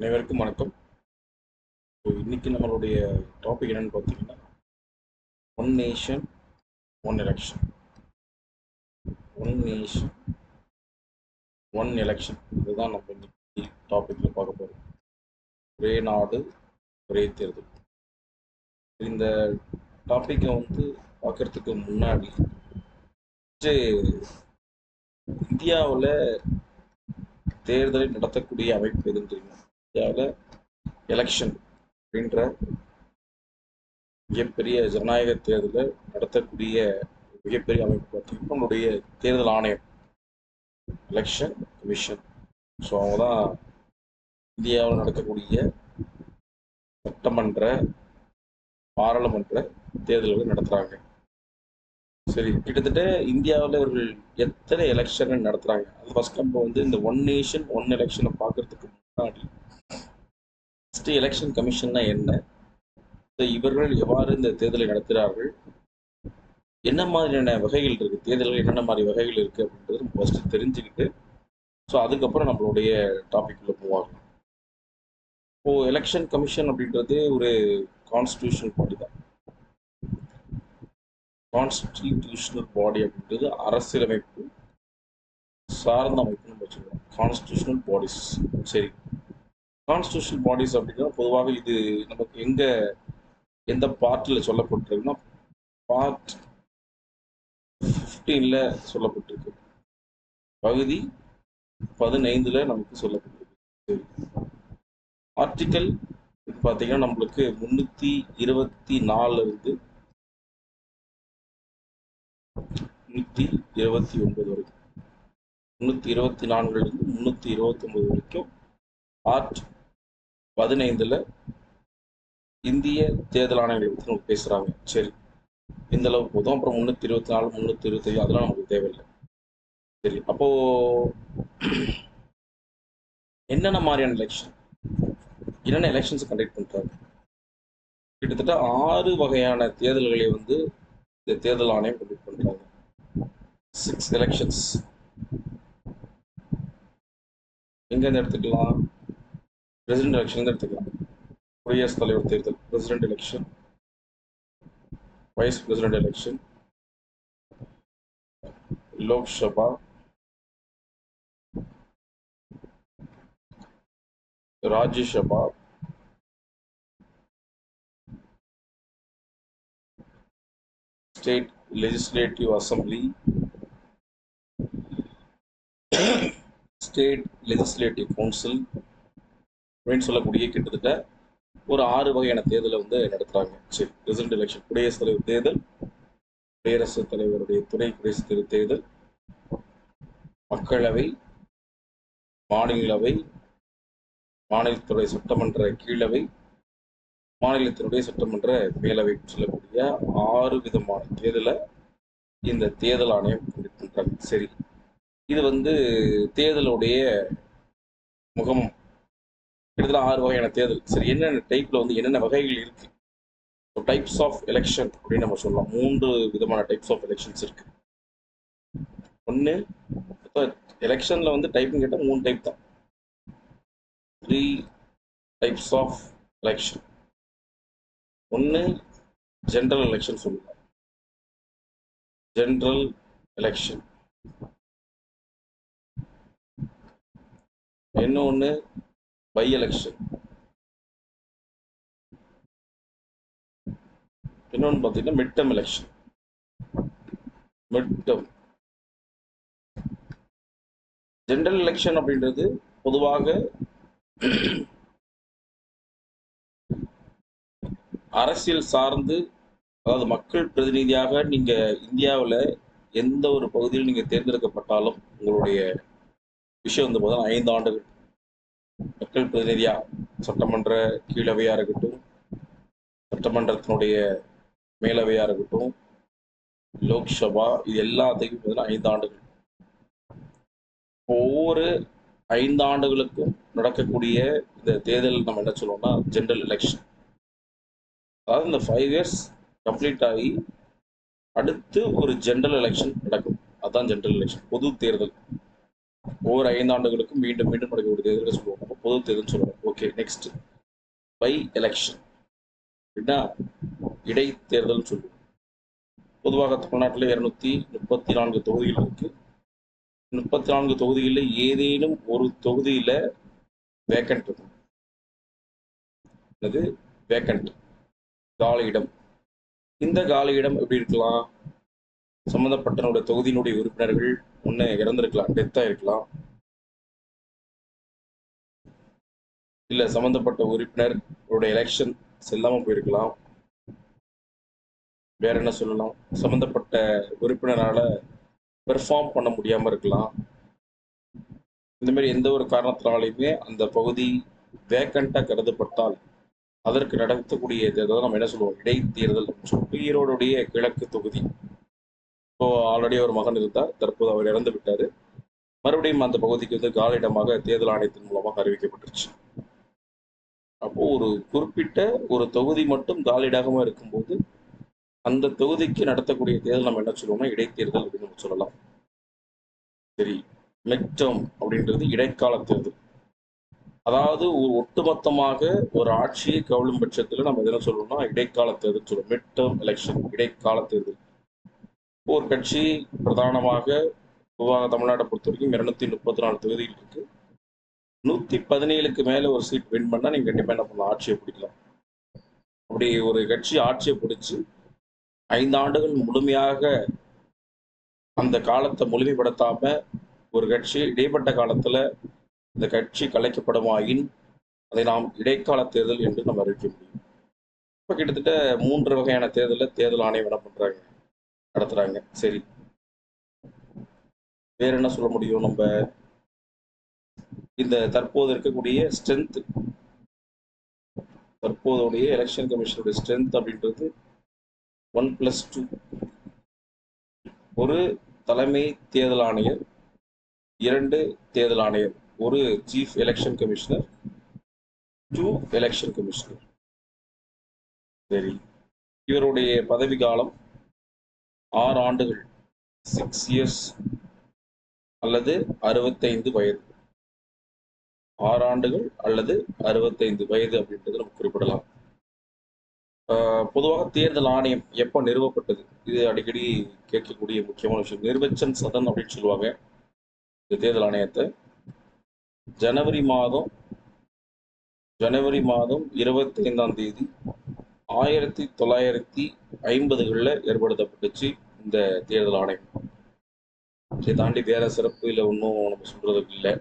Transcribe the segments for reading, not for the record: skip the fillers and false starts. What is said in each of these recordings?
அனைவருக்கும் வணக்கம். இன்னைக்கு நம்மளுடைய டாபிக் என்னன்னு பார்த்தீங்கன்னா, one nation one election. One nation one election இதுதான் நம்ம இன்னைக்கு டாப்பிக்கில் பார்க்க போகிறோம். ஒரே நாடு ஒரே தேர்தல். இந்த டாப்பிக்கை பார்க்கறதுக்கு முன்னாடி இந்தியாவில் தேர்தலை நடத்தக்கூடிய அமைப்பு எதுன்னு தெரியும். இந்தியாவில் எலெக்ஷன் அப்படின்ற மிகப்பெரிய ஜனநாயக தேர்தலை நடத்தக்கூடிய மிகப்பெரிய அமைப்பு பார்த்தீங்கன்னா நம்மளுடைய தேர்தல் ஆணையம், எலெக்ஷன் கமிஷன். ஸோ அவங்க தான் இந்தியாவில் நடக்கக்கூடிய சட்டமன்ற பாராளுமன்ற தேர்தல்களை நடத்துகிறாங்க. சரி, கிட்டத்தட்ட இந்தியாவில் இவர்கள் எத்தனை எலெக்ஷன் நடத்துகிறாங்க அது ஃபஸ்ட் நம்ம இந்த ஒன் நேஷன் ஒன் எலெக்ஷனை பார்க்கறதுக்கு முன்னாடி ஃபஸ்ட்டு எலெக்ஷன் கமிஷன்னா என்ன, இவர்கள் எவ்வாறு இந்த தேர்தலை நடத்துகிறார்கள், என்ன மாதிரியான வகைகள் இருக்குது, தேர்தல்கள் என்னென்ன மாதிரி வகைகள் இருக்குது அப்படின்றது நம்ம ஃபஸ்ட்டு தெரிஞ்சுக்கிட்டு ஸோ அதுக்கப்புறம் நம்மளுடைய டாபிக்குள்ளே போவாங்க. இப்போது எலெக்ஷன் கமிஷன் அப்படின்றது ஒரு கான்ஸ்டியூஷனல் பாடி தான். கான்ஸ்டிடியூஷனல் பாடி அப்படின்றது அரசியலமைப்பு சார்ந்த அமைப்புன்னு நம்ம சொல்லுவோம். Constitutional bodies. சரி, கான்ஸ்டியூஷனல் பாடிஸ் அப்படின்னா பொதுவாக இது நமக்கு எந்த பார்ட்டில் சொல்லப்பட்டிருக்குன்னா பார்ட் 15ல் சொல்லப்பட்டிருக்கு, பகுதி 15ல் நமக்கு சொல்லப்பட்டிருக்கு. சரி, ஆர்டிக்கல் பார்த்தீங்கன்னா நம்மளுக்கு 324 இருந்து 329 வரைக்கும், 324 இருந்து 329 வரைக்கும் பார்ட் 15ல் இந்திய தேர்தல் ஆணையங்களை பற்றி நமக்கு பேசுகிறாங்க. சரி, இந்த அளவு போதும். அப்புறம் 324 325 அதெல்லாம் நமக்கு தேவையில்லை. சரி, அப்போது என்னென்ன மாதிரியான என்னென்ன எலெக்ஷன்ஸ் கண்டக்ட் பண்ணுறாங்க, கிட்டத்தட்ட 6 வகையான தேர்தல்களை இந்த தேர்தல் ஆணையம் கண்டக்ட் பண்ணுறாங்க. 6 எலெக்ஷன்ஸ் எங்கேருந்து எடுத்துக்கலாம், பிரசிடென்ட் எலெக்ஷன் எடுத்துக்கலாம். குடியரசுத் தலைவர் தேர்தல், president election, vice president election, Lok Sabha, Rajya Sabha, state legislative assembly, state legislative council அப்படின்னு சொல்லக்கூடிய கிட்டத்தட்ட ஒரு 6 வகையான தேர்தலை நடத்துகிறாங்க. சரி, பிரசிடென்ட் எலெக்ஷன், குடியரசுத் தலைவர் தேர்தல், குடியரசுத் தலைவருடைய துணை குடியரசுத் தலைவர் தேர்தல், மக்களவை, மாநிலவை, மாநிலத்துடைய சட்டமன்ற கீழவை, மாநிலத்தினுடைய சட்டமன்ற மேலவை சொல்லக்கூடிய 6 விதமான தேர்தலை இந்த தேர்தல் ஆணையம் பண்றாங்க. சரி, இது தேர்தலுடைய முகம், கிட்டத்தட்ட 6 வகையான தேர்தல். சரி, என்னென்ன டைப்ல என்னென்ன வகைகள் இருக்கு, டைப்ஸ் ஆஃப் எலெக்ஷன் அப்படின்னு நம்ம சொல்லலாம். 3 விதமான டைப்ஸ் ஆஃப் எலெக்ஷன்ஸ் இருக்கு. ஒன்று, எலெக்ஷன்ல டைப்னு கேட்டால் 3 டைப் தான். 3 டைப்ஸ் ஆஃப் எலெக்ஷன். ஒன்று ஜென்ரல் எலெக்ஷன் சொல்லுவாங்க, ஜென்ரல் எலெக்ஷன். இன்னொன்று பை எலெக்ஷன். இன்னொன்று பார்த்தீங்கன்னா mid term election. Mid term general election அப்படின்றது பொதுவாக அரசியல் சார்ந்து, அதாவது மக்கள் பிரதிநிதியாக நீங்க இந்தியாவில் எந்த ஒரு பகுதியில் நீங்க தேர்ந்தெடுக்கப்பட்டாலும் உங்களுடைய விஷயம் 5 ஆண்டுகள் மக்கள் பிரதிநிதியா, சட்டமன்ற கீழவையா இருக்கட்டும், சட்டமன்றத்தினுடைய மேலவையா இருக்கட்டும், லோக்சபா, இது எல்லாத்தையும் 5 ஆண்டுகள். ஒவ்வொரு 5 ஆண்டுகளுக்கும் நடக்கக்கூடிய இந்த தேர்தல் நம்ம என்ன சொல்லுவோம்னா ஜென்ரல் எலெக்ஷன். அதாவது இந்த 5 இயர்ஸ் கம்ப்ளீட் ஆகி அடுத்து ஒரு ஜென்ரல் எலெக்ஷன் நடக்கும், அதுதான் ஜென்ரல் எலெக்ஷன், பொது தேர்தல். ஒவ்வொரு 5 ஆண்டுகளுக்கும் மீண்டும் மீண்டும் நடக்கக்கூடிய தேர்தலை சொல்லுவோம். நம்ம பொது தேர்தல் சொல்லுவோம். ஓகே, நெக்ஸ்ட் பை எலெக்ஷன் அப்படின்னா இடைத்தேர்தல் சொல்லுவோம். பொதுவாக தமிழ்நாட்டில் 234 தொகுதிகள் இருக்கு. 34 தொகுதிகளில் ஏதேனும் ஒரு தொகுதியில வேக்கண்ட் இருக்கும். அது வேக்கண்ட், காலி இடம். இந்த காலி இடம் எப்படி இருக்கலாம்? சம்பந்தப்பட்ட தொகுதியினுடைய உறுப்பினர்கள் முன்னே இறந்திருக்கலாம், டெத்தா இருக்கலாம். இல்ல சம்பந்தப்பட்ட உறுப்பினர் எலெக்ஷன் செல்லாம போயிருக்கலாம். வேற என்ன சொல்லலாம்? சம்பந்தப்பட்ட உறுப்பினரால பெர்ஃபார்ம் பண்ண முடியாம இருக்கலாம். இந்த மாதிரி எந்த ஒரு காரணத்தினாலையுமே அந்த பகுதி வேக்கண்டா கருதப்பட்டால் அதற்கு நடத்தக்கூடிய தேர்தல் நம்ம என்ன சொல்லுவோம்? இடைத்தேர்தல். ஈரோடுடைய கிழக்கு தொகுதி, இப்போ ஆல்ரெடி ஒரு மகன் இருந்தார், தற்போது அவர் இறந்து விட்டாரு. மறுபடியும் அந்த பகுதிக்கு வந்து காலியிடமாக தேர்தல் ஆணையத்தின் மூலமாக அறிவிக்கப்பட்டுருச்சு. அப்போ ஒரு குறிப்பிட்ட ஒரு தொகுதி மட்டும் காலியிடாம இருக்கும்போது அந்த தொகுதிக்கு நடத்தக்கூடிய தேர்தல் நம்ம என்ன சொல்லுவோம்னா இடைத்தேர்தல் அப்படின்னு நம்ம சொல்லலாம். சரி, மிட் டேர்ம் அப்படின்றது இடைக்கால தேர்தல். அதாவது ஒரு ஒட்டுமொத்தமாக ஒரு ஆட்சியை கவலும் பட்சத்தில் நம்ம என்ன சொல்லணும்னா இடைக்கால தேர்தல் சொல்லுவோம். மிட் டேர்ம் எலெக்ஷன், இடைக்கால தேர்தல். ஒரு கட்சி பிரதானமாக பொதுவாக தமிழ்நாட்டை பொறுத்த வரைக்கும் 234 தொகுதிகள் இருக்கு. 117க்கு மேல ஒரு சீட் வின் பண்ணா நீங்க கண்டிப்பா என்ன பண்ணலாம்? ஆட்சியை பிடிக்கலாம். அப்படி ஒரு கட்சி ஆட்சியை பிடிச்சு 5 ஆண்டுகள் முழுமையாக அந்த காலத்தை முழுமைப்படுத்தாம ஒரு கட்சி இடைப்பட்ட காலத்துல இந்த கட்சி கலைக்கப்படுமாயின் அதை நாம் இடைக்கால தேர்தல் என்று நம்ம அறிவிக்க முடியும். இப்ப கிட்டத்தட்ட 3 வகையான தேர்தல் ஆணையம் என்ன பண்றாங்க? நடத்துறாங்க. சரி, வேற என்ன சொல்ல முடியும்? நம்ம இந்த தற்போது இருக்கக்கூடிய ஸ்ட்ரென்த், தற்போதைய எலெக்ஷன் கமிஷனுடைய ஸ்ட்ரென்த் அப்படின்றது 1+2. ஒரு தலைமை தேர்தல் ஆணையர், 2 தேர்தல் ஆணையர், ஒரு chief election commissioner, 2 election commissioner. சரி, இவருடைய பதவி காலம் 6 ஆண்டுகள், 6 இயர்ஸ் அல்லது 65 வயது. 6 ஆண்டுகள் அல்லது 65 வயது அப்படின்றது நம்ம குறிப்பிடலாம். பொதுவாக தேர்தல் ஆணையம் எப்போ நிறுவப்பட்டது? இது அடிக்கடி கேட்கக்கூடிய முக்கியமான விஷயம். நிர்வச்சன் சதன் அப்படின்னு சொல்லுவாங்க இந்த தேர்தல் ஆணையத்தை. ஜனவரி மாதம் 25ஆம் தேதி 1950களில் ஏற்படுத்தப்பட்டுச்சு இந்த தேர்தல் ஆணையம். இதை தாண்டி வேற சிறப்பு இல்லை, ஒன்றும் நம்ம சொல்றதுக்கு இல்லை.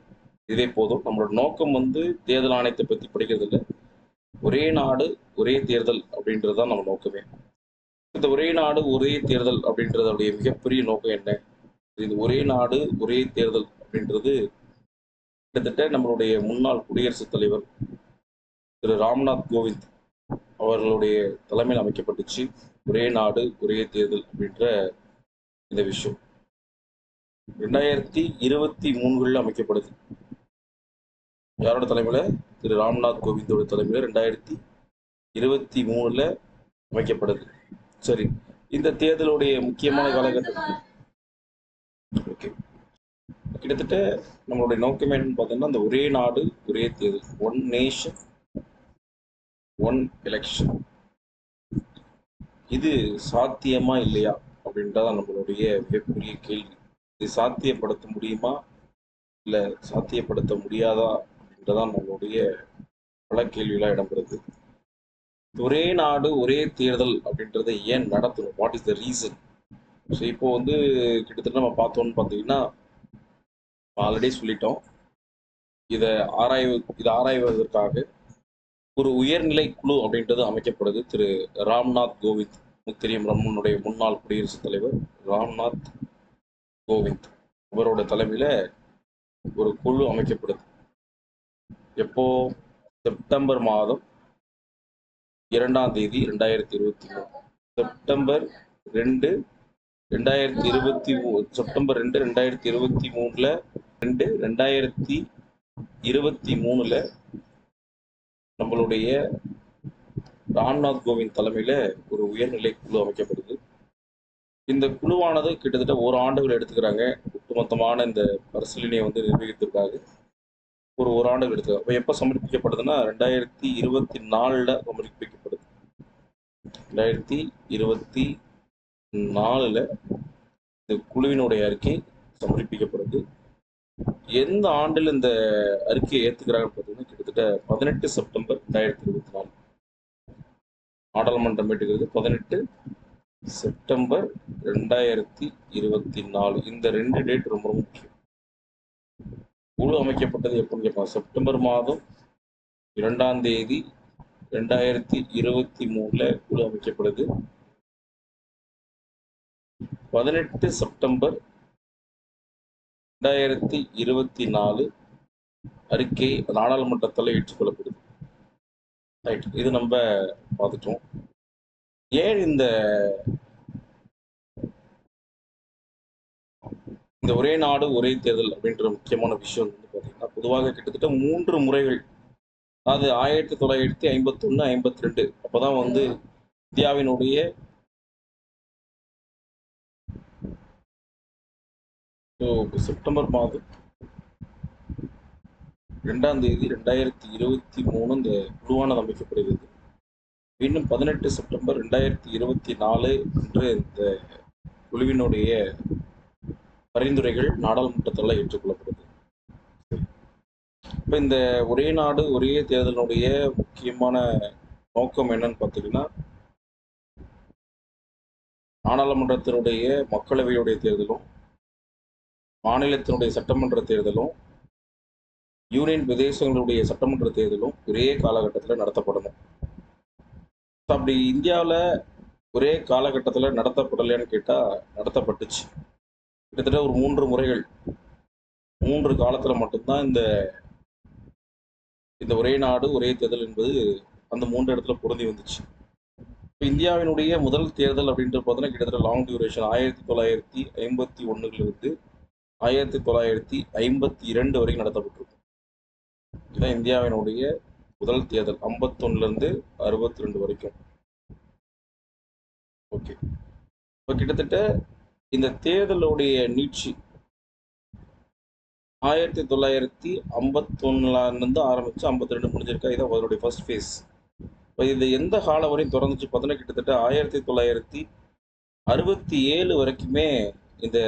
இதே போதும். நம்மளோட நோக்கம் வந்து தேர்தல் ஆணையத்தை பற்றி படிக்கிறது இல்லை, ஒரே நாடு ஒரே தேர்தல் அப்படின்றது தான் நம்ம நோக்கமே. இந்த ஒரே நாடு ஒரே தேர்தல் அப்படின்றதுடைய மிகப்பெரிய நோக்கம் என்ன? இது ஒரே நாடு ஒரே தேர்தல் அப்படின்றது கிட்டத்தட்ட நம்மளுடைய முன்னாள் குடியரசுத் தலைவர் திரு ராம்நாத் கோவிந்த் அவர்களுடைய தலைமையில் அமைக்கப்பட்டுச்சு. ஒரே நாடு ஒரே தேர்தல் அப்படின்ற இந்த விஷயம் 2023 அமைக்கப்படுது. யாரோட தலைமையில? திரு ராம்நாத் கோவிந்தோட தலைமையில 2023 அமைக்கப்படுது. சரி, இந்த தேர்தலுடைய முக்கியமான காலகட்டம் ஓகே, கிட்டத்தட்ட நம்மளுடைய நோக்கம் என்னன்னு பார்த்தோம்னா அந்த ஒரே நாடு ஒரே தேர்தல், ஒன் நேஷன் ஒன் எலெக்ஷன். இது சாத்தியமா இல்லையா அப்படின்றதான் நம்மளுடைய மிகப்பெரிய கேள்வி. இது சாத்தியப்படுத்த முடியுமா இல்ல சாத்தியப்படுத்த முடியாதா அப்படின்றதான் நம்மளுடைய பல கேள்விகளா இடம்பெறுது. ஒரே நாடு ஒரே தேர்தல் அப்படின்றத ஏன் நடத்தணும்? What is the reason? So இப்போ வந்து கிட்டத்தட்ட நம்ம பார்த்தோம்னு பார்த்தீங்கன்னா ஆல்ரெடி சொல்லிட்டோம். இதை ஆராய்வதற்காக ஒரு உயர்நிலை குழு அப்படின்றது அமைக்கப்படுது. திரு ராம்நாத் கோவிந்த், தெரியும், நம்மளுடைய முன்னாள் குடியரசுத் தலைவர் ராம்நாத் கோவிந்த் அவரோட தலைமையில ஒரு குழு அமைக்கப்படுது. எப்போ? செப்டம்பர் மாதம் 2ஆம் தேதி 2023. செப்டம்பர் 2 2023 செப்டம்பர் 2 2023 2023 நம்மளுடைய ராம்நாத் கோவிந்த் தலைமையில ஒரு உயர்நிலை குழு அமைக்கப்படுது. இந்த குழுவானது கிட்டத்தட்ட 1 ஆண்டுகள் எடுத்துக்கிறாங்க. ஒட்டுமொத்த ஒட்டுமொத்தமான இந்த பரிசீலனையை வந்து நிர்வகித்திருக்காங்க. ஒரு ஆண்டு எடுத்து அப்போ எப்போ சமர்ப்பிக்கப்படுதுன்னா 2024 சமர்ப்பிக்கப்படுது. 2024 இந்த குழுவினுடைய அறிக்கை சமர்ப்பிக்கப்படுது. எந்த ஆண்டில் இந்த அறிக்கையை ஏற்றுக்கிறாங்கன்னு பார்த்தீங்கன்னா கிட்டத்தட்ட 18 செப்டம்பர் 2024 நாடாளுமன்றம் ஏற்றுக்கிறது 18 செப்டம்பர் 2024 இந்த 2 டேட் ரொம்ப முக்கியம். குழு அமைக்கப்பட்டது எப்படின்னு கேட்பாங்க. செப்டம்பர் மாதம் 2ஆம் தேதி 2023 குழு அமைக்கப்படுது. 18 செப்டம்பர் 2024 அறிக்கை நாடாளுமன்றத்தால் ஏற்றுக்கொள்ளப்படுது. ரைட், இது நம்ம பார்த்துட்டோம். ஏன் இந்த ஒரே நாடு ஒரே தேர்தல் அப்படின்ற முக்கியமான விஷயம் வந்து பார்த்தீங்கன்னா பொதுவாக கிட்டத்தட்ட 3 முறைகள், அதாவது 1951, 52 அப்போதான் வந்து இந்தியாவினுடைய செப்டம்பர் மாதம் 2ஆம் தேதி 2023 இந்த குழுவானது அமைக்கப்படுகிறது. மீண்டும் 18 செப்டம்பர் 2024 அன்று இந்த குழுவினுடைய பரிந்துரைகள் நாடாளுமன்றத்தால் ஏற்றுக்கொள்ளப்படுது. இப்போ இந்த ஒரே நாடு ஒரே தேர்தலினுடைய முக்கியமான நோக்கம் என்னன்னு பார்த்தீங்கன்னா, நாடாளுமன்றத்தினுடைய மக்களவையுடைய தேர்தலும், மாநிலத்தினுடைய சட்டமன்ற தேர்தலும், யூனியன் பிரதேசங்களுடைய சட்டமன்ற தேர்தலும் ஒரே காலகட்டத்தில் நடத்தப்படணும். அப்படி இந்தியாவில் ஒரே காலகட்டத்தில் நடத்தப்படலைன்னு கேட்டால் நடத்தப்பட்டுச்சு. கிட்டத்தட்ட ஒரு 3 முறைகள், 3 காலத்தில் மட்டும்தான் இந்த ஒரே நாடு ஒரே தேர்தல் என்பது அந்த 3 இடத்துல பொருந்தி வந்துச்சு. இப்போ இந்தியாவினுடைய முதல் தேர்தல் அப்படின்றது பார்த்தீங்கன்னா கிட்டத்தட்ட லாங் டியூரேஷன் 1951 1952 வரைக்கும் நடத்தப்பட்டிருக்கும். இதுதான் இந்தியாவினுடைய முதல் தேர்தல் 51 62 வரைக்கும். ஓகே, இப்போ கிட்டத்தட்ட இந்த தேர்தலுடைய நீட்சி 1951 ஆரம்பிச்சு 52 முடிஞ்சிருக்கா. இதான் அவருடைய ஃபர்ஸ்ட் ஃபேஸ். இப்போ இது எந்த காலம் வரையும் தொடர்ந்துச்சு பார்த்தோன்னா கிட்டத்தட்ட 1967 வரைக்குமே இந்த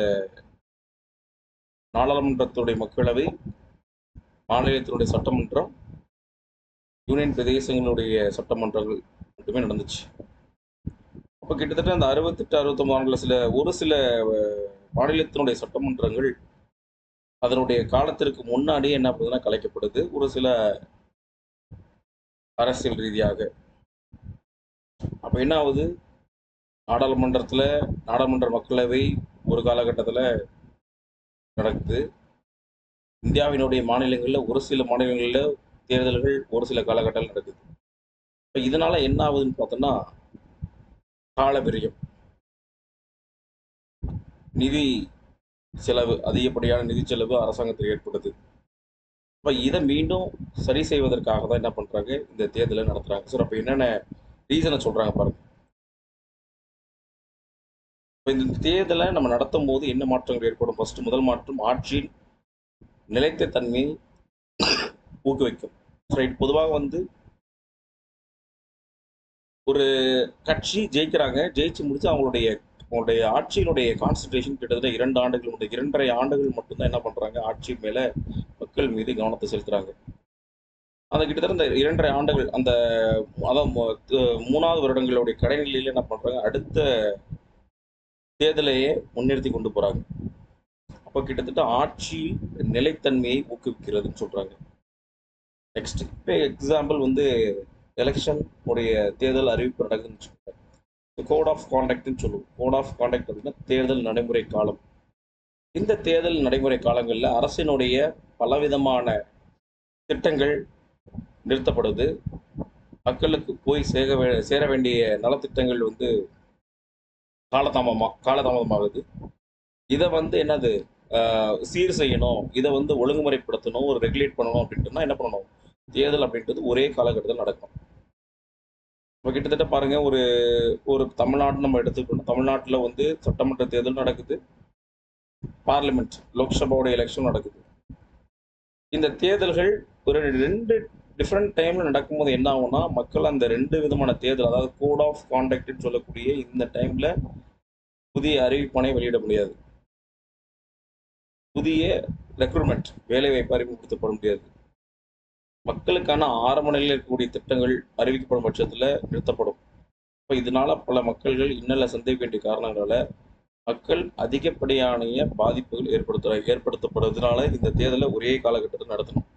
நாடாளுமன்றத்துடைய மக்களவை, மாநிலத்தினுடைய சட்டமன்றம், யூனியன் பிரதேசங்களுடைய சட்டமன்றங்கள் மட்டுமே நடந்துச்சு. அப்போ கிட்டத்தட்ட அந்த 68 69 ஆண்டுகளில் ஒரு சில மாநிலத்தினுடைய சட்டமன்றங்கள் அதனுடைய காலத்திற்கு முன்னாடியே என்ன பண்ணுதுன்னா கலைக்கப்படுது. ஒரு சில அரசியல் ரீதியாக. அப்போ என்ன ஆகுது, நாடாளுமன்ற மக்களவை ஒரு காலகட்டத்தில் நடக்குது. இந்தியாவினுடைய மாநிலங்களில் ஒரு சில மாநிலங்களில் தேர்தல்கள் ஒரு சில காலகட்டத்தில் நடக்குது. இப்போ இதனால என்ன ஆகுதுன்னு பார்த்தோன்னா கால விரயம், நிதி செலவு, அதிகப்படியான நிதி செலவு அரசாங்கத்தில் ஏற்படுது. இப்போ இதை மீண்டும் சரி செய்வதற்காக தான் என்ன பண்ணுறாங்க, இந்த தேர்தலை நடத்துகிறாங்க. சார் அப்போ என்னென்ன ரீசனை சொல்கிறாங்க பாருங்க. இப்போ இந்த தேர்தலை நம்ம நடத்தும் போது என்ன மாற்றங்கள் ஏற்படும்? ஃபர்ஸ்ட் முதல் மாற்றம் ஆட்சியின் நிலைத்த தன்மையை ஊக்குவிக்கும். ரைட், பொதுவாக வந்து ஒரு கட்சி ஜெயிக்கிறாங்க, ஜெயிச்சு முடிச்சு அவங்களுடைய ஆட்சியினுடைய கான்சன்ட்ரேஷன் கிட்டத்தட்ட 2 ஆண்டுகள், 2.5 ஆண்டுகள் மட்டும்தான் என்ன பண்ணுறாங்க, ஆட்சி மேலே மக்கள் மீது கவனத்தை செலுத்துகிறாங்க. அந்த கிட்டத்தட்ட இந்த 2.5 ஆண்டுகள் அந்த அதான் 3வது வருடங்களுடைய கடைநிலையில் என்ன பண்ணுறாங்க, அடுத்த தேர்தலையே முன்னிறுத்தி கொண்டு போகிறாங்க. அப்போ கிட்டத்தட்ட ஆட்சி நிலைத்தன்மையை ஊக்குவிக்கிறதுன்னு சொல்கிறாங்க. நெக்ஸ்ட், இப்போ எக்ஸாம்பிள் வந்து எலெக்ஷன் உடைய தேர்தல் அறிவிப்பு நடக்குதுன்னு சொல்லுவாங்க. கோட் ஆஃப் கான்டக்ட்னு சொல்லுவோம். கோட் ஆஃப் கான்டக்ட் அப்படின்னா தேர்தல் நடைமுறை காலம். இந்த தேர்தல் நடைமுறை காலங்களில் அரசினுடைய பலவிதமான திட்டங்கள் நிறுத்தப்படுது. மக்களுக்கு போய் சேர வேண்டிய நலத்திட்டங்கள் வந்து காலதாமதமாகுது. இதை வந்து என்னது சீர் செய்யணும், இதை வந்து ஒழுங்குமுறைப்படுத்தணும், ஒரு ரெகுலேட் பண்ணணும் அப்படின்ட்டுனா என்ன பண்ணணும், தேர்தல் அப்படின்றது ஒரே காலகட்டத்தில் நடக்கும். இப்போ கிட்டத்தட்ட பாருங்க, ஒரு தமிழ்நாடு நம்ம எடுத்துக்கணும். தமிழ்நாட்டில் வந்து சட்டமன்ற தேர்தல் நடக்குது, பார்லிமெண்ட் லோக்சபாவோட எலெக்ஷன் நடக்குது. இந்த தேர்தல்கள் ஒரு 2 டிஃப்ரெண்ட் டைம்ல நடக்கும்போது என்ன ஆகும்னா, மக்கள் அந்த 2 விதமான தேர்தல், அதாவது கோட் ஆஃப் கான்டக்ட்ன்னு சொல்லக்கூடிய இந்த டைம்ல புதிய அறிவிப்பாணை வெளியிட முடியாது. புதிய ரெக்ரூட்மெண்ட் வேலைவாய்ப்பு அறிமுகப்படுத்தப்பட முடியாது. மக்களுக்கான ஆரம்ப நிலையில் இருக்கக்கூடிய திட்டங்கள் அறிவிக்கப்படும் பட்சத்தில் நிறுத்தப்படும். இப்போ இதனால பல மக்கள்கள் இன்னல சந்திக்க வேண்டிய காரணங்களால மக்கள் அதிகப்படியான பாதிப்புகள் ஏற்படுத்தப்படுவதனால இந்த தேர்தலை ஒரே காலகட்டத்தில் நடத்தணும்.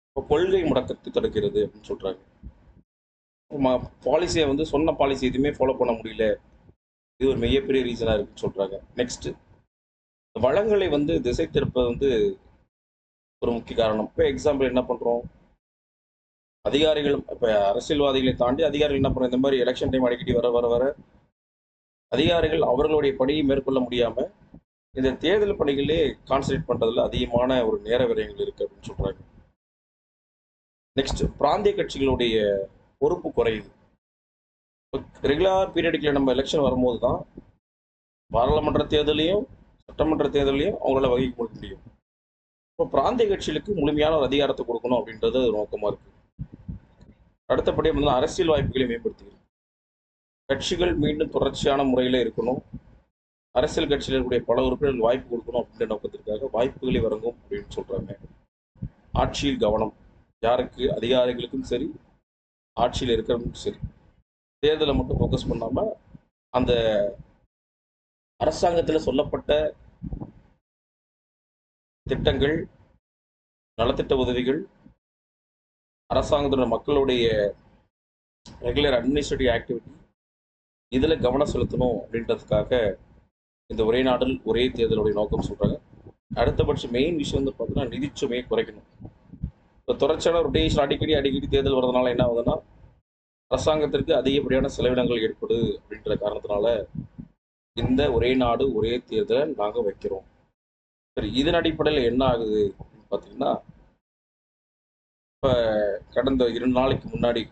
இப்போ கொள்கை முடக்கத்தை தடுக்கிறது அப்படின்னு சொல்றாங்க. பாலிசியை வந்து சொன்ன பாலிசி எதுவுமே ஃபாலோ பண்ண முடியல, இது ஒரு மிகப்பெரிய ரீசனா இருக்குன்னு சொல்றாங்க. நெக்ஸ்ட், வளங்களை வந்து திசை திருப்பது வந்து ஒரு முக்கிய காரணம். இப்போ எக்ஸாம்பிள் என்ன பண்றோம், அதிகாரிகள் இப்ப அரசியல்வாதிகளை தாண்டி அதிகாரிகள் என்ன பண்றோம், இந்த மாதிரி எலெக்ஷன் டைம் அடிக்கடி வர வர வர அதிகாரிகள் அவர்களுடைய பணியை மேற்கொள்ள முடியாம இந்த தேர்தல் பணிகளே கான்சன்ட்ரேட் பண்றதுல அதிகமான ஒரு நேர விரயங்கள் இருக்கு அப்படின்னு சொல்றாங்க. நெக்ஸ்ட், பிராந்திய கட்சிகளுடைய பொறுப்பு குறையுது. ரெகுலர் பீரியடுக்குள்ள நம்ம எலெக்ஷன் வரும்போது தான் பாராளுமன்ற தேர்தலையும் சட்டமன்ற தேர்தலையும் அவங்களால வகிக்க கொடுக்க முடியும். இப்போ பிராந்திய கட்சிகளுக்கு முழுமையான ஒரு அதிகாரத்தை கொடுக்கணும் அப்படின்றது நோக்கமா இருக்கு. அடுத்தபடியாக வந்து அரசியல் வாய்ப்புகளை மேம்படுத்துகிறது. கட்சிகள் மீண்டும் தொடர்ச்சியான முறையில் இருக்கணும், அரசியல் கட்சியில் இருக்கக்கூடிய பல உறுப்பினர்கள் வாய்ப்பு கொடுக்கணும் அப்படின்ற நோக்கத்திற்காக வாய்ப்புகளை வழங்கும் அப்படின்னு சொல்றாங்க. ஆட்சியில் கவனம், யாருக்கு, அதிகாரிகளுக்கும் சரி ஆட்சியில் இருக்கிறவங்களுக்கும் சரி, தேர்தலை மட்டும் ஃபோக்கஸ் பண்ணாம அந்த அரசாங்கத்தில் சொல்லப்பட்ட திட்டங்கள், நலத்திட்ட உதவிகள், அரசாங்கத்தோட மக்களுடைய ரெகுலர் அட்மினிஸ்ட்ரேட்டிவ் ஆக்டிவிட்டி இதில் கவனம் செலுத்தணும் அப்படின்றதுக்காக இந்த ஒரே நாடு ஒரே தேர்தலுடைய நோக்கம் சொல்கிறாங்க. அடுத்தபட்ச மெயின் விஷயம் வந்து பார்த்தீங்கன்னா நிதிச்சுமையை குறைக்கணும். இப்போ தொடர்ச்சியான ரொட்டேஷன் அடிக்கடி தேர்தல் வர்றதுனால என்ன ஆகுதுன்னா அரசாங்கத்திற்கு அதிகப்படியான செலவினங்கள் ஏற்படுது அப்படின்ற காரணத்தினால இந்த ஒரே நாடு ஒரே தேர்தலை நாங்கள் வைக்கிறோம். சரி, இதன் அடிப்படையில் என்ன ஆகுது அப்படின்னு பார்த்தீங்கன்னா, இப்போ கடந்த 2 நாளைக்கு முன்னாடி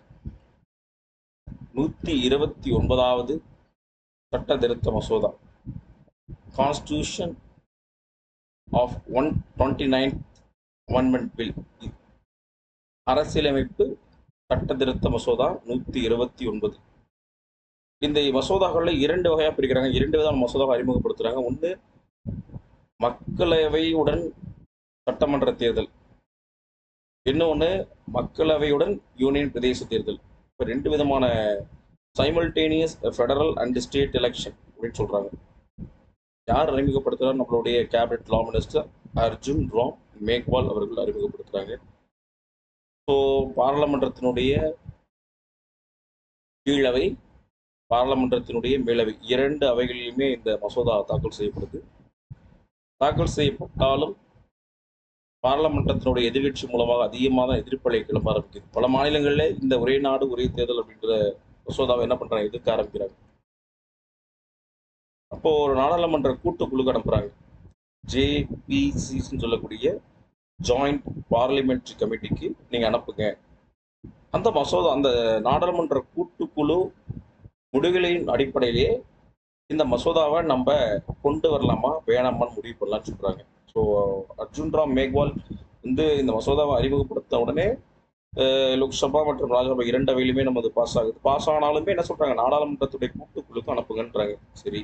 129வது சட்ட திருத்த மசோதா, constitution of 129th amendment bill, அரசியலமைப்பு சட்ட திருத்த மசோதா 129. இந்த மசோதாக்களில் 2 வகையாக பிரிக்கிறாங்க, 2 விதமான மசோதாவை அறிமுகப்படுத்துறாங்க. ஒன்று மக்களவையுடன் சட்டமன்ற தேர்தல், இன்னொன்று மக்களவையுடன் யூனியன் பிரதேச தேர்தல். இப்போ 2 விதமான simultaneous federal and state election அப்படின்னு சொல்றாங்க. யார் அறிமுகப்படுத்துறாரு? நம்மளுடைய கேபினட் லா மினிஸ்டர் அர்ஜுன் ராம் மேக்வால் அவர்கள் அறிமுகப்படுத்துறாங்க. ஸோ பாராளுமன்றத்தினுடைய கீழவை, பாராளுமன்றத்தினுடைய மேலவை 2 அவைகளிலுமே இந்த மசோதா தாக்கல் செய்யப்படுது. தாக்கல் செய்யப்பட்டாலும் பாராளுமன்றத்தினுடைய எதிர்கட்சி மூலமாக அதிகமான எதிர்ப்பலை கிளம்ப ஆரம்பிக்குது. பல மாநிலங்களில் இந்த ஒரே நாடு ஒரே தேர்தல் அப்படின்ற மசோதாவை என்ன பண்றாங்க, எதிர்க்க ஆரம்பிக்கிறாங்க. அப்போ ஒரு நாடாளுமன்ற கூட்டுக்குழு அனுப்புறாங்க, ஜேபிசின்னு சொல்லக்கூடிய ஜாயிண்ட் பார்லிமெண்ட்ரி கமிட்டிக்கு நீங்க அனுப்புங்க. அந்த மசோதா, அந்த நாடாளுமன்ற கூட்டுக்குழு முடிவுகளின் அடிப்படையிலேயே இந்த மசோதாவை நம்ம கொண்டு வரலாமா வேணாமான்னு முடிவு பண்ணலாம்னு சொல்றாங்க. ஸோ அர்ஜுன் ராம் மேக்வால் வந்து இந்த மசோதாவை அறிமுகப்படுத்த உடனே லோக்சபா மற்றும் ராஜ்யசபா 2 அவையிலுமே நம்ம அது பாஸ் ஆகுது. பாஸ் ஆனாலுமே என்ன சொல்றாங்க, நாடாளுமன்றத்துடைய கூட்டுக்குழுக்கு அனுப்புங்கன்றாங்க. சரி,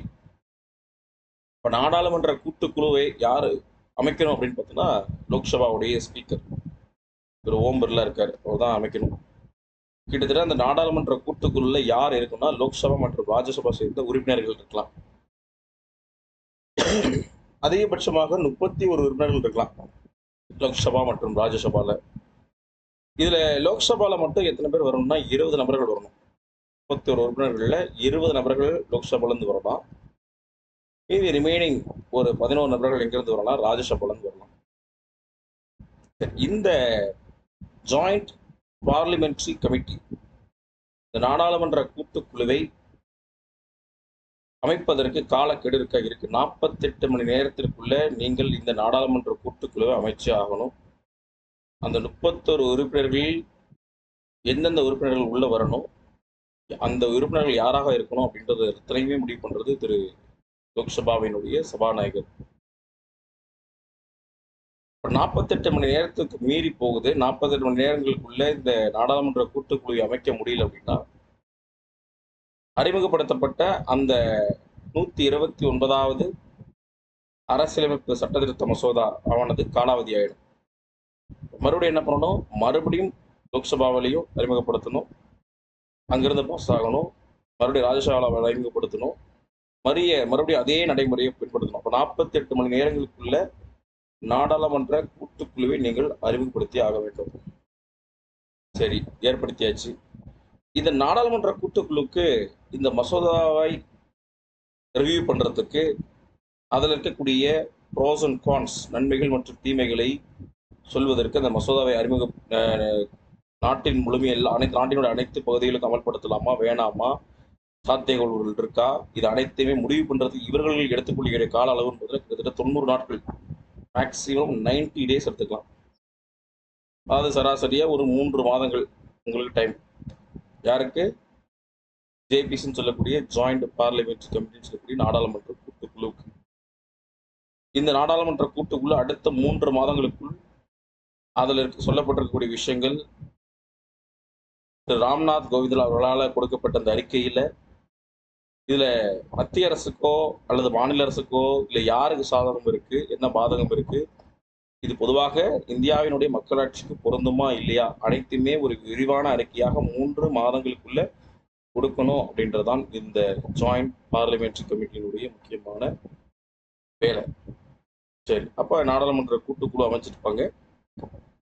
இப்போ நாடாளுமன்ற கூட்டுக்குழுவை யார் அமைக்கணும் அப்படின்னு பார்த்தோன்னா, லோக்சபாவுடைய ஸ்பீக்கர் திரு ஓம் பிர்லா இருக்கார், அவர் தான் அமைக்கணும். கிட்டத்தட்ட அந்த நாடாளுமன்ற கூட்டுக்குழுல யார் இருக்குன்னா, லோக்சபா மற்றும் ராஜ்யசபா சேர்ந்த உறுப்பினர்கள் இருக்கலாம். அதிகபட்சமாக 31 உறுப்பினர்கள் இருக்கலாம் லோக்சபா மற்றும் ராஜ்யசபால. இதுல லோக்சபால மட்டும் எத்தனை பேர் வரணும்னா 20 நபர்கள் வரணும். 31 உறுப்பினர்கள்ல 20 நபர்கள் லோக்சபால இருந்து வரலாம். மீதி ரிமைனிங் ஒரு 11 நபர்கள் எங்கிருந்து வரலாம், ராஜ்யசபால இருந்து வரலாம். இந்த ஜாயிண்ட் பார்லிமெண்ட்ரி கமிட்டி, இந்த நாடாளுமன்ற கூட்டுக்குழுவை அமைப்பதற்கு காலக்கெடு இருக்கு. 48 மணி நேரத்திற்குள்ள நீங்கள் இந்த நாடாளுமன்ற கூட்டுக்குழுவை அமைச்சே ஆகணும். அந்த 31 உறுப்பினர்களில் எந்தெந்த உறுப்பினர்கள் உள்ள வரணும், அந்த உறுப்பினர்கள் யாராக இருக்கணும் அப்படின்றது அத்தனையுமே முடிவு பண்றது திரு லோக்சபாவினுடைய சபாநாயகர். இப்ப 48 மணி நேரத்துக்கு மீறி போகுது. 48 மணி நேரங்களுக்குள்ள இந்த நாடாளுமன்ற கூட்டுக்குழுவை அமைக்க முடியல அப்படின்னா, அறிமுகப்படுத்தப்பட்ட அந்த 129வது அரசியலமைப்பு சட்டத்திருத்த மசோதா ஆனது காலாவதி ஆயிடும். மறுபடியும் என்ன பண்ணணும்? மறுபடியும் லோக்சபாவிலையும் அறிமுகப்படுத்தணும். அங்கிருந்து பாஸ் ஆகணும். மறுபடியும் ராஜ்யசபாவில் அறிமுகப்படுத்தணும். மறுபடியும் அதே நடைமுறையை பின்பற்றணும். அப்போ 48 மணி நேரங்களுக்குள்ள நாடாளுமன்ற கூட்டுக்குழுவை நீங்கள் அறிமுகப்படுத்தி ஆக வேண்டும். சரி, ஏற்படுத்தியாச்சு. இந்த நாடாளுமன்ற கூட்டுக்குழுக்கு இந்த மசோதாவை ரிவ்யூ பண்றதுக்கு அதில் இருக்கக்கூடிய ப்ரோஸ் அண்ட் கான்ஸ், நன்மைகள் மற்றும் தீமைகளை சொல்வதற்கு அந்த மசோதாவை நாட்டின் முழுமையில் நாட்டினுடைய அனைத்து பகுதிகளுக்கும் அமல்படுத்தலாமா வேணாமா, சாத்தியக்கூறுகள் இருக்கா, இது அனைத்தையுமே முடிவு பண்றதுக்கு இவர்கள் எடுத்துக்கொள்கிற கால அளவுன்றது கிட்டத்தட்ட 90 நாட்கள், மேக்சிமம் 90 டேஸ் எடுத்துக்கலாம். அதாவது சராசரியா ஒரு 3 மாதங்கள் உங்களுக்கு டைம். யாருக்கு? ஜேபிசின்னு சொல்லக்கூடிய ஜாயிண்ட் பார்லிமெண்ட் கமிட்டின்னு சொல்லக்கூடிய நாடாளுமன்ற கூட்டுக்குழுவுக்கு. இந்த நாடாளுமன்ற கூட்டுக்குழு அடுத்த 3 மாதங்களுக்குள் அதில் சொல்லப்பட்டிருக்கக்கூடிய விஷயங்கள் திரு ராம்நாத் கோவிந்த் அவர்களால் கொடுக்கப்பட்ட அந்த அறிக்கையில் இதில் மத்திய அரசுக்கோ அல்லது மாநில அரசுக்கோ இல்லை யாருக்கு சாதகம் இருக்கு, என்ன பாதகம் இருக்கு, இது பொதுவாக இந்தியாவினுடைய மக்களாட்சிக்கு பொருந்துமா இல்லையா, அனைத்துமே ஒரு விரிவான அறிக்கையாக 3 மாதங்களுக்குள்ள கொடுக்கணும் அப்படின்றதான் இந்த ஜாயிண்ட் பார்லிமெண்ட்ரி கமிட்டியினுடைய முக்கியமான வேலை. சரி, அப்ப நாடாளுமன்ற கூட்டுக்குழு அமைச்சிருப்பாங்க.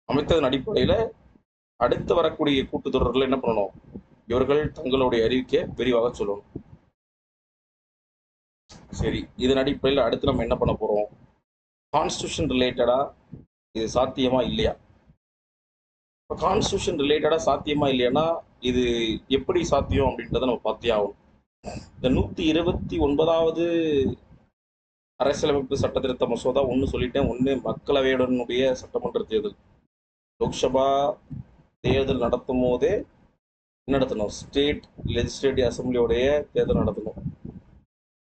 அமைத்ததன் அடிப்படையில் அடுத்து வரக்கூடிய கூட்டத்தொடரில் என்ன பண்ணணும்? இவர்கள் தங்களுடைய அறிவிக்கை விரிவாக சொல்லணும். சரி, இதன் அடிப்படையில் அடுத்து நம்ம என்ன பண்ண போறோம்? கான்ஸ்டியூஷன் ரிலேட்டடா இது சாத்தியமா இல்லையா? இப்போ கான்ஸ்டியூஷன் ரிலேட்டடா சாத்தியமா இல்லையானா இது எப்படி சாத்தியம் அப்படின்றத நம்ம பார்த்தே ஆகணும். இந்த 129வது அரசியலமைப்பு சட்டத்திருத்த மசோதா ஒன்று சொல்லிட்டேன். ஒன்று மக்களவையுடனுடைய சட்டமன்ற தேர்தல். லோக்சபா தேர்தல் நடத்தும் போதே நடத்தணும், ஸ்டேட் லெஜிஸ்லேட்டிவ் அசம்பிளியோடைய தேர்தல் நடத்தணும்.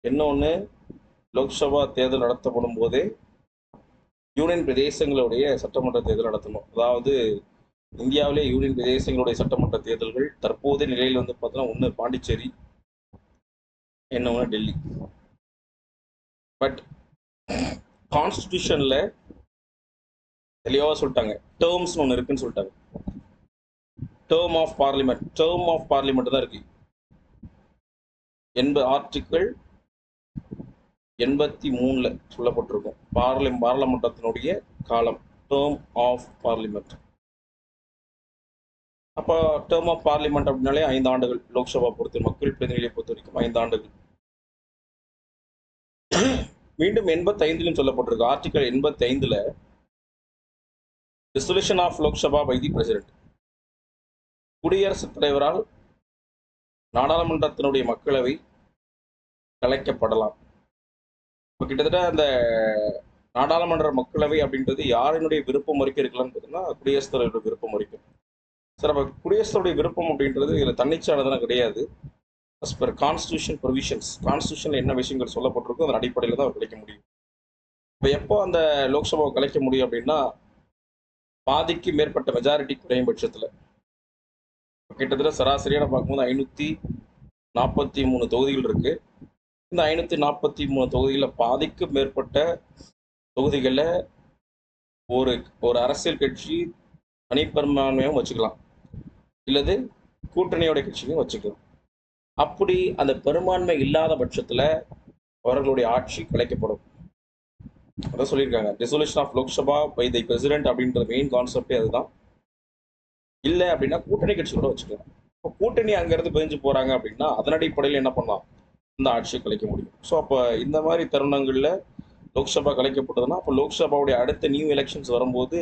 இன்னொன்று, லோக்சபா தேர்தல் நடத்தப்படும் போதே யூனியன் பிரதேசங்களுடைய சட்டமன்ற தேர்தல் நடத்தணும். அதாவது இந்தியாவிலே யூனியன் பிரதேசங்களுடைய சட்டமன்ற தேர்தல்கள் தற்போதைய நிலையில் வந்து பார்த்தோன்னா ஒன்று பாண்டிச்சேரி, இன்னொன்று டெல்லி. பட் கான்ஸ்டிடியூஷன்ல தெளிவாக சொல்லிட்டாங்க, டேர்ம்ஸ்னு ஒன்று இருக்குன்னு சொல்லிட்டாங்க. டேர்ம் ஆஃப் பார்லிமெண்ட் தான் இருக்கு. ஆர்டிக்கிள் 83ல சொல்லப்பட்டிருக்கும் பாராளுமன்றத்தினுடைய காலம், டேர்ம் ஆஃப் பார்லிமெண்ட். அப்போ டேர்ம் ஆஃப் பார்லிமெண்ட் அப்படின்னாலே 5 ஆண்டுகள். லோக்சபா பொறுத்த மக்கள் பிரதிநிதியை பொறுத்த வரைக்கும் 5 ஆண்டுகள். மீண்டும் 85லும் சொல்லப்பட்டிருக்கு. ஆர்டிகல் 85ல dissolution of Lok Sabha by the president, குடியரசுத் தலைவரால் நாடாளுமன்றத்தினுடைய மக்களவை கலைக்கப்படலாம். இப்போ கிட்டத்தட்ட அந்த நாடாளுமன்ற மக்களவை அப்படின்றது யாரினுடைய விருப்பம் வரைக்கும் இருக்கலாம்னு பார்த்தீங்கன்னா குடியரசுத் தலைவருடைய விருப்பம் வரைக்கும். சார், அப்போ குடியரசுடைய விருப்பம் அப்படின்றது இதில் தன்னிச்சானதெல்லாம் கிடையாது. அஸ் பர் கான்ஸ்டியூஷன் ப்ரொவிஷன்ஸ், கான்ஸ்டியூஷன்ல என்ன விஷயங்கள் சொல்லப்பட்டிருக்கோ அதன் அடிப்படையில் தான் அவர் கலைக்க முடியும். இப்போ எப்போ அந்த லோக்சபாவை கலைக்க முடியும் அப்படின்னா, பாதிக்கு மேற்பட்ட மெஜாரிட்டி குறையும் பட்சத்தில். கிட்டத்தட்ட சராசரியான பார்க்கும்போது 543 தொகுதிகள் இருக்கு. இந்த 543 தொகுதிகளில் பாதிக்கு மேற்பட்ட தொகுதிகளில் ஒரு அரசியல் கட்சி தனிப்பெரும்பான்மையும் வச்சுக்கலாம், இல்லது கூட்டணியோட கட்சியும் வச்சுக்கலாம். அப்படி அந்த பெரும்பான்மை இல்லாத பட்சத்தில் அவர்களுடைய ஆட்சி கலைக்கப்படும். அதான் சொல்லியிருக்காங்க, dissolution of Lok Sabha by the president அப்படின்ற மெயின் கான்செப்டே அதுதான். இல்லை அப்படின்னா கூட்டணி கட்சி கூட வச்சுக்கலாம். இப்போ கூட்டணி அங்கேருந்து பிரிஞ்சு போகிறாங்க அப்படின்னா அதன் அடிப்படையில் என்ன பண்ணலாம்? இந்த ஆட்சியை கலைக்க முடியும். ஸோ அப்போ இந்த மாதிரி தருணங்களில் லோக்சபா கலைக்கப்பட்டதுன்னா அப்போ லோக்சபாவுடைய அடுத்த நியூ எலெக்ஷன்ஸ் வரும்போது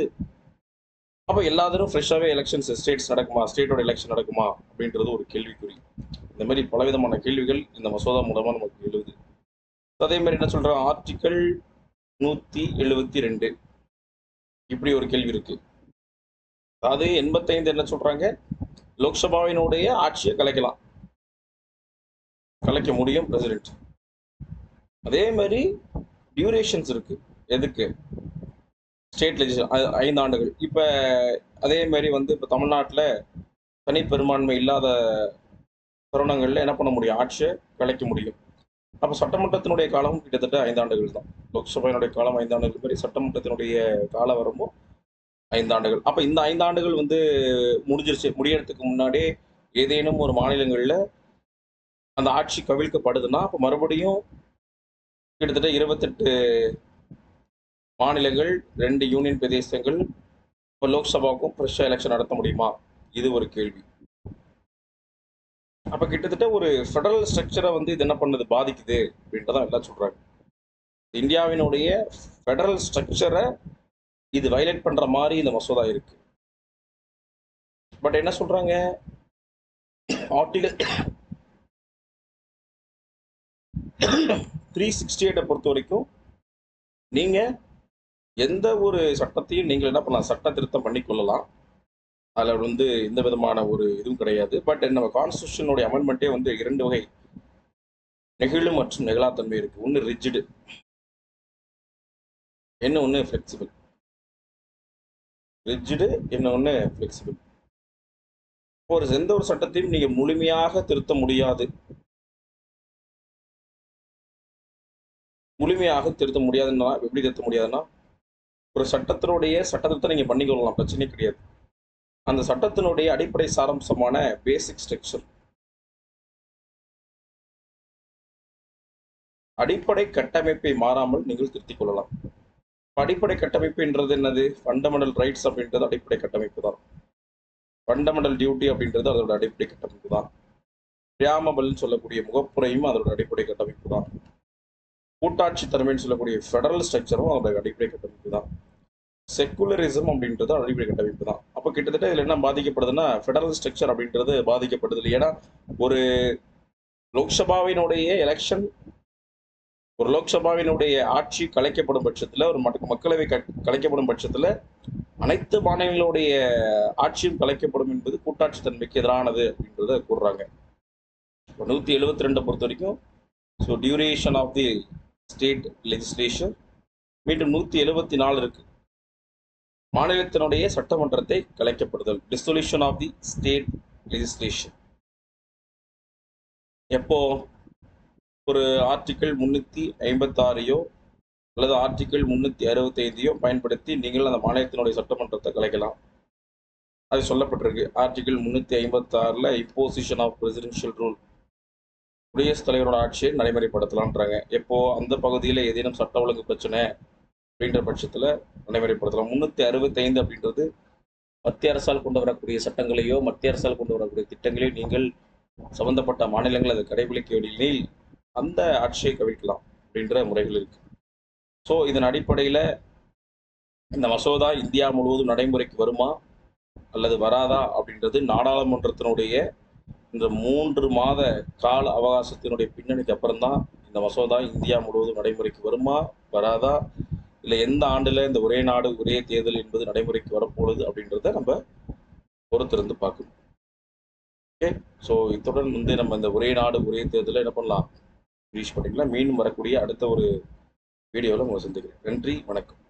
அப்போ எல்லாரும் ஃப்ரெஷ்ஷாகவே எலெக்ஷன்ஸ் ஸ்டேட்டோட எலெக்ஷன் நடக்குமா அப்படின்றது ஒரு கேள்விக்குறி. இந்த மாதிரி பலவிதமான கேள்விகள் இந்த மசோதா மூலமாக நமக்கு எழுது. அதே மாதிரி என்ன சொல்கிறோம், ஆர்டிக்கல் 172 இப்படி ஒரு கேள்வி இருக்கு. அதாவது 85 என்ன சொல்றாங்க, லோக்சபாவினுடைய ஆட்சியை கலைக்க முடியும் பிரசிடென்ட். அதே மாதிரி டியூரேஷன்ஸ் இருக்கு. எதுக்கு? ஸ்டேட் லெஜிஸ்லேஷன் 5 ஆண்டுகள். இப்ப அதே மாதிரி வந்து இப்ப தமிழ்நாட்டுல தனிப்பெரும்பான்மை இல்லாத தருணங்கள்ல என்ன பண்ண முடியும்? ஆட்சிய கலைக்க முடியும். அப்ப சட்டமன்றத்தினுடைய காலமும் கிட்டத்தட்ட 5 ஆண்டுகள் தான். லோக்சபையினுடைய காலம் 5 ஆண்டுகள் மாரி சட்டமன்றத்தினுடைய கால வரம்பும் 5 ஆண்டுகள். அப்ப இந்த 5 ஆண்டுகள் வந்து முடிஞ்சிருச்சு. முடியறதுக்கு முன்னாடியே ஏதேனும் ஒரு மாநிலங்கள்ல அந்த ஆட்சி கவிழ்க்கப்படுதுன்னா, அப்ப மறுபடியும் கிட்டத்தட்ட 28 மாநிலங்கள், 2 யூனியன் பிரதேசங்கள், இப்ப லோக்சபாவுக்கும் ஃப்ரெஷ்ஷா எலெக்ஷன் நடத்த முடியுமா? இது ஒரு கேள்வி. அப்ப கிட்டத்தட்ட ஒரு ஃபெடரல் ஸ்ட்ரக்சரை வந்து இது என்ன பண்ணுது? பாதிக்குது அப்படின்ட்டு தான் எல்லாம் சொல்றாங்க. இந்தியாவினுடைய ஃபெடரல் ஸ்ட்ரக்சரை இது வயலேட் பண்ற மாதிரி இந்த மசோதா இருக்கு. பட் என்ன சொல்றாங்க? ஆர்டிகல் 368 பொறுத்த வரைக்கும் நீங்க எந்த ஒரு சட்டத்தையும் நீங்கள் என்ன பண்ணலாம்? சட்ட திருத்தம் பண்ணிக்கொள்ளலாம். அதுல வந்து எந்த விதமான ஒரு இதுவும் கிடையாது. பட் நம்ம கான்ஸ்டியூஷனுடைய அமெண்ட்மெண்ட்டே வந்து 2 வகை நெகிழும் மற்றும் நெகிழாத்தன்மை இருக்கு. ஒன்று ரிஜிடு, இன்னொன்று ஃபிளெக்சிபிள். ரிஜிடு, இன்னொன்று ஃபிளெக்சிபிள். எந்த ஒரு சட்டத்தையும் நீங்க முழுமையாக திருத்த முடியாது. முழுமையாக திருத்த முடியாதுன்னா எப்படி திருத்த முடியாதுன்னா, ஒரு சட்டத்தினுடைய சட்டத்தை நீங்க பண்ணிக்கொள்ளலாம், பிரச்சனை கிடையாது. அந்த சட்டத்தினுடைய அடிப்படை சாராம்சமான பேசிக் ஸ்ட்ரக்சர், அடிப்படை கட்டமைப்பை மாறாமல் நீங்கள் திருத்திக் கொள்ளலாம். அடிப்படை கட்டமைப்புன்றது என்னது? ஃபண்டமெண்டல் ரைட்ஸ் அப்படின்றது அடிப்படை கட்டமைப்பு தான். ஃபண்டமெண்டல் டியூட்டி அப்படின்றது அதோட அடிப்படை கட்டமைப்பு தான். பிரியாமபிள்னு சொல்லக்கூடிய முகப்புரையும் அதோட அடிப்படை கட்டமைப்பு தான். கூட்டாட்சி தலைமைன்னு சொல்லக்கூடிய ஃபெடரல் ஸ்ட்ரக்சரும் அதோட அடிப்படை கட்டமைப்பு தான். செக்குலரிசம் அப்படின்றது அடிப்படை கட்டமைப்பு தான். அப்போ கிட்டத்தட்ட இதில் என்ன பாதிக்கப்படுதுன்னா, ஃபெடரல் ஸ்ட்ரக்சர் அப்படின்றது பாதிக்கப்படுது இல்லை. ஏன்னா ஒரு லோக்சபாவினுடைய எலெக்ஷன், ஒரு லோக்சபாவினுடைய ஆட்சி கலைக்கப்படும் பட்சத்தில், ஒரு மக்களவை கலைக்கப்படும் பட்சத்தில் அனைத்து மாநிலங்களுடைய ஆட்சியும் கலைக்கப்படும் என்பது கூட்டாட்சி தன்மைக்கு எதிரானது அப்படின்றத கூறுறாங்க. 172 பொறுத்த வரைக்கும் so duration of the state legislation, மீண்டும் 174 இருக்கு. மாநிலத்தினுடைய சட்டமன்றத்தை கலைக்கப்படுதல், dissolution of the state legislation. எப்போ? ஒரு ஆர்டிகிள் 356 அல்லது ஆர்டிகிள் 365 பயன்படுத்தி நீங்கள் அந்த மாநிலத்தினுடைய சட்டமன்றத்தை கலைக்கலாம். அது சொல்லப்பட்டிருக்கு. Article 356 imposition of presidential rule, குடியரசுத் தலைவரோட ஆட்சியை நடைமுறைப்படுத்தலான்றாங்க. எப்போ? அந்த பகுதியில் ஏதேனும் சட்ட ஒழுங்கு பிரச்சனை அப்படின்ற பட்சத்தில் நடைமுறைப்படுத்தலாம். 365 அப்படின்றது மத்திய அரசால் கொண்டு வரக்கூடிய சட்டங்களையோ மத்திய அரசால் கொண்டு வரக்கூடிய திட்டங்களையோ நீங்கள் சம்பந்தப்பட்ட மாநிலங்கள் அதை கடைபிடிக்கவில்லை, அந்த ஆட்சியை கவிழ்க்கலாம் அப்படின்ற முறைகள் இருக்கு. ஸோ இதன் அடிப்படையில் இந்த மசோதா இந்தியா முழுவதும் நடைமுறைக்கு வருமா அல்லது வராதா அப்படின்றது நாடாளுமன்றத்தினுடைய இந்த 3 மாத கால அவகாசத்தினுடைய பின்னணிக்கு அப்புறம்தான் இந்த மசோதா இந்தியா முழுவதும் நடைமுறைக்கு வருமா வராதா, இல்லை எந்த ஆண்டுல இந்த ஒரே நாடு ஒரே தேர்தல் என்பது நடைமுறைக்கு வரப்போகுது அப்படின்றத நம்ம பொறுத்திருந்து பார்க்கணும். ஓகே, ஸோ இத்துடன் வந்து நம்ம இந்த ஒரே நாடு ஒரே தேர்தலை என்ன பண்ணலாம், ரீச் பண்ணிக்கலாம். மீண்டும் வரக்கூடிய அடுத்த ஒரு வீடியோவில் உங்களை சந்திக்கிறேன். நன்றி, வணக்கம்.